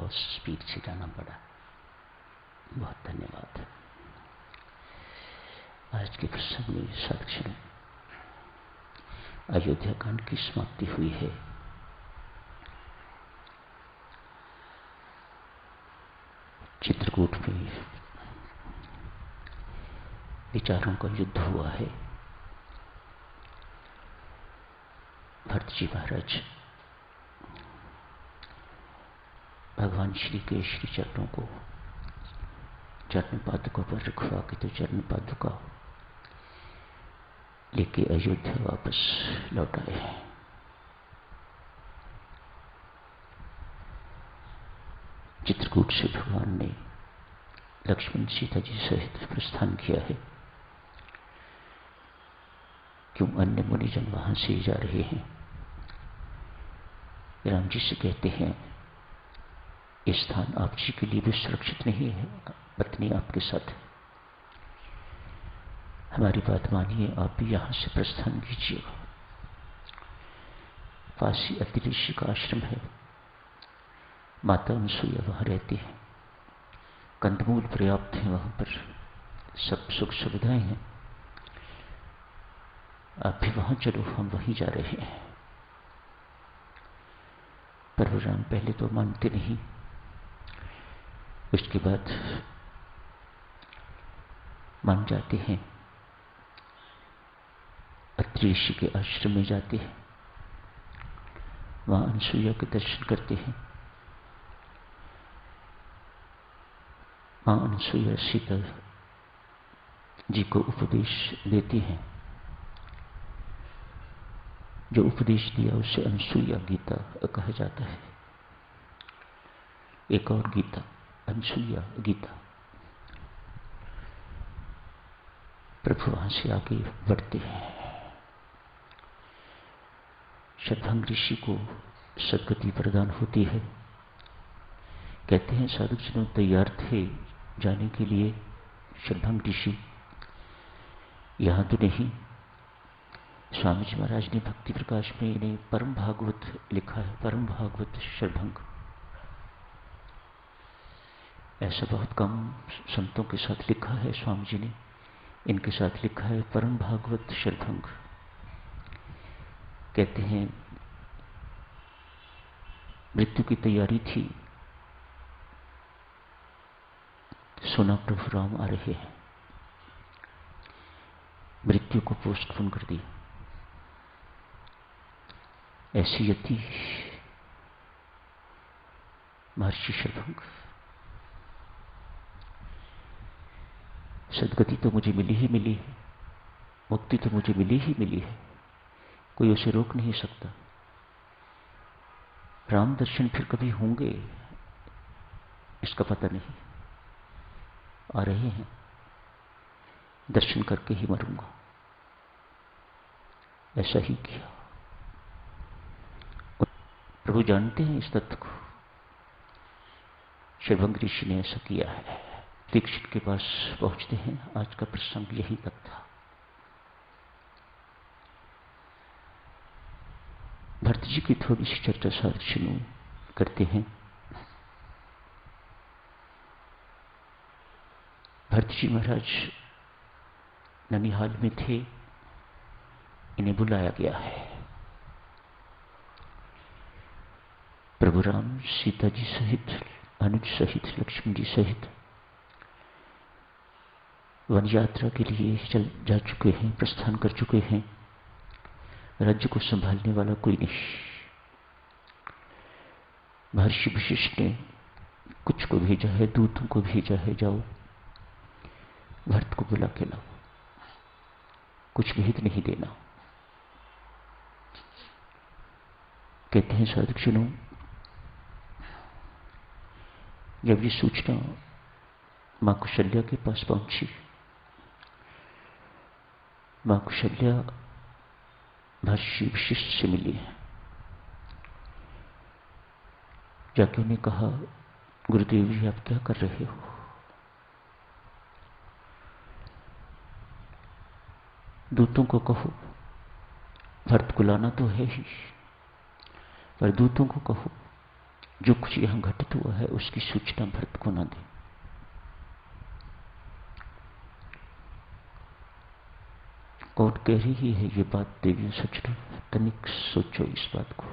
बहुत स्पीड से जाना पड़ा। बहुत धन्यवाद। आज के प्रसंग में साक्षी अयोध्या कांड की समाप्ति हुई है। चित्रकूट में विचारों का युद्ध हुआ है। भरत जी महाराज भगवान श्री के श्री चरणों को चरण पादुका पर रखवा के तो चरण पादुका लेके अयोध्या वापस लौट आए हैं। चित्रकूट से भगवान ने लक्ष्मण सीता जी सहित प्रस्थान किया है। क्यों अन्य मुनिजन वहां से जा रहे हैं? राम जी से कहते हैं ये स्थान आप जी के लिए भी सुरक्षित नहीं है, पत्नी आपके साथ है। हमारी बात मानिए, आप भी यहां से प्रस्थान कीजिएगा। पास ही अति ऋषि का आश्रम है, माता अनसुईया वहां रहती है, कंदमूल पर्याप्त है, वहां पर सब सुख सुविधाएं हैं। आप भी वहां चलो, हम वहीं जा रहे हैं। पर राम पहले तो मानते नहीं, उसके बाद मान जाते हैं। अत्रि ऋषि के आश्रम में जाते हैं, वहां अनसुईया के दर्शन करते हैं। मां अनसुईया सीता जी को उपदेश देती हैं। जो उपदेश दिया उसे अनसुईया गीता कहा जाता है। एक और गीता अनसुईया गीता। प्रभु वहां से आगे बढ़ते हैं। शतभंग ऋषि को सद्गति प्रदान होती है। कहते हैं साधु जनों तैयार थे जाने के लिए। शतभंग ऋषि यहां तो नहीं। स्वामी जी महाराज ने भक्ति प्रकाश में इन्हें परम भागवत लिखा है। परम भागवत शतभंग, ऐसा बहुत कम संतों के साथ लिखा है स्वामी जी ने। इनके साथ लिखा है परम भागवत शतभंग। कहते हैं मृत्यु की तैयारी थी, सुना प्रभु राम आ रहे हैं, मृत्यु को पोस्टपोन कर दिया। ऐसी यति महर्षि शतभंग। सदगति तो मुझे मिली ही मिली है, मुक्ति तो मुझे मिली ही मिली है, कोई उसे रोक नहीं सकता। राम दर्शन फिर कभी होंगे इसका पता नहीं। आ रहे हैं, दर्शन करके ही मरूंगा। ऐसा ही किया। प्रभु जानते हैं इस तत्व को। शतभंग ऋषि ने ऐसा किया है। दीक्षित के पास पहुंचते हैं। आज का प्रसंग यही तक था। भरत जी की थोड़ी सी चर्चा साथ शुरू करते हैं। भरत जी महाराज ननिहाल में थे, इन्हें बुलाया गया है। प्रभु राम सीता जी सहित, अनुज सहित, लक्ष्मण जी सहित वन यात्रा के लिए चल जा चुके हैं, प्रस्थान कर चुके हैं। राज्य को संभालने वाला कोई नहीं। महर्षि वशिष्ठ ने कुछ को भेजा है, दूतों को भेजा है, जाओ भरत को बुला के लाओ, कुछ भेद नहीं देना। कहते हैं साधक सुनो, जब ये सूचना मां कौशल्या के पास पहुंची, मां कौशल्या महर्षि वशिष्ठ से मिली है। जाके उन्हें कहा गुरुदेव जी आप क्या कर रहे हो? दूतों को कहो भरत को लाना तो है ही, पर दूतों को कहो जो कुछ यहां घटित हुआ है उसकी सूचना भरत को ना दे। कौन कह रही है ये बात देवियों सचना, तनिक सोचो इस बात को।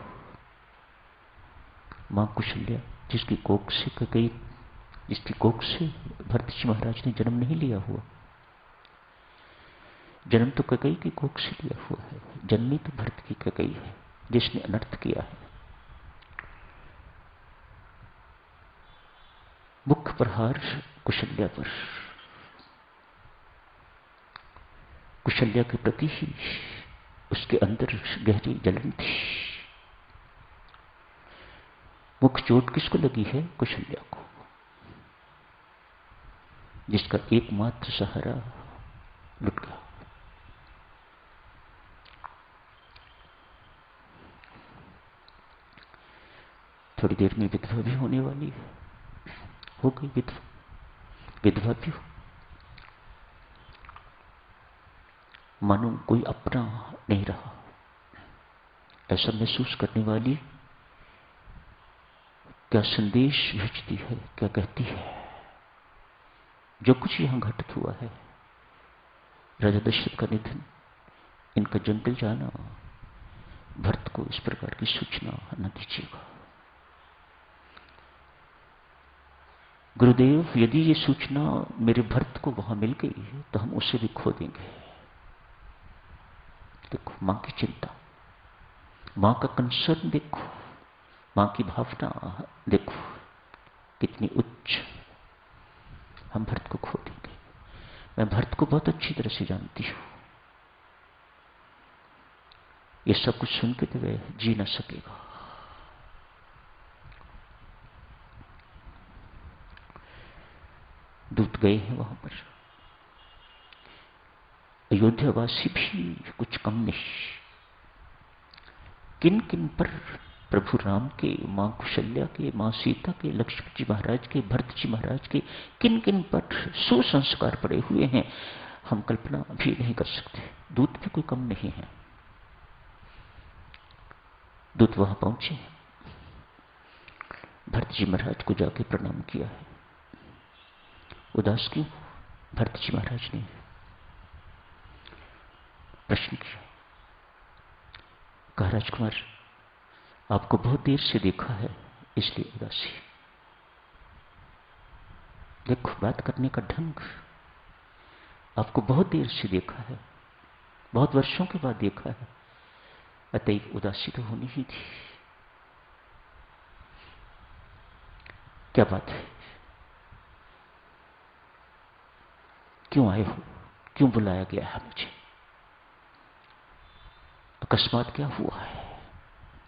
मां कुशल्या जिसकी कोख से कई, जिसकी कोख से भरत जी महाराज ने जन्म नहीं लिया हुआ, जन्म तो ककई की कोख से लिया हुआ है, जन्मी तो भरत की ककई है जिसने अनर्थ किया है। मुख्य प्रहार कुशल्या पर, कुशल्या के प्रति ही उसके अंदर गहरी जलन थी। मुख्य चोट किसको लगी है? कुशल्या को, जिसका एकमात्र सहारा लुट गया। थोड़ी देर में विधवा भी होने वाली है, हो गई विधवा, विधवा भी हो, मानो कोई अपना नहीं रहा ऐसा महसूस करने वाली क्या संदेश भेजती है, क्या कहती है? जो कुछ यहां घटित हुआ है, राजा दशरथ का निधन, इनका जंगल जाना, भरत को इस प्रकार की सूचना न दीजिएगा। गुरुदेव, यदि ये सूचना मेरे भरत को वहां मिल गई है तो हम उसे भी खो देंगे। देखो मां की चिंता, मां का कंसर्न देखो, मां की भावना देखो कितनी उच्च। हम भरत को खो देंगे। मैं भरत को बहुत अच्छी तरह से जानती हूं। ये सब कुछ सुन के तो वह जी ना सकेगा। दूत गए हैं वहां पर, अयोध्यावासी भी कुछ कम नहीं। किन किन पर प्रभु राम के, मां कुशल्या के, मां सीता के, लक्ष्मण जी महाराज के, भरत जी महाराज के किन किन पर सुसंस्कार पड़े हुए हैं, हम कल्पना भी नहीं कर सकते। दूत भी कोई कम नहीं है। दूत वहां पहुंचे, भरत जी महाराज को जाके प्रणाम किया है। उदास क्यों? भरत जी महाराज ने प्रश्न किया, कहा राजकुमार आपको बहुत देर से देखा है इसलिए उदासी। देखो बात करने का ढंग, आपको बहुत देर से देखा है, बहुत वर्षों के बाद देखा है, अतएव उदासी तो होनी ही थी। क्या बात है, क्यों आए हो, क्यों बुलाया गया है मुझे, अकस्मात क्या हुआ है?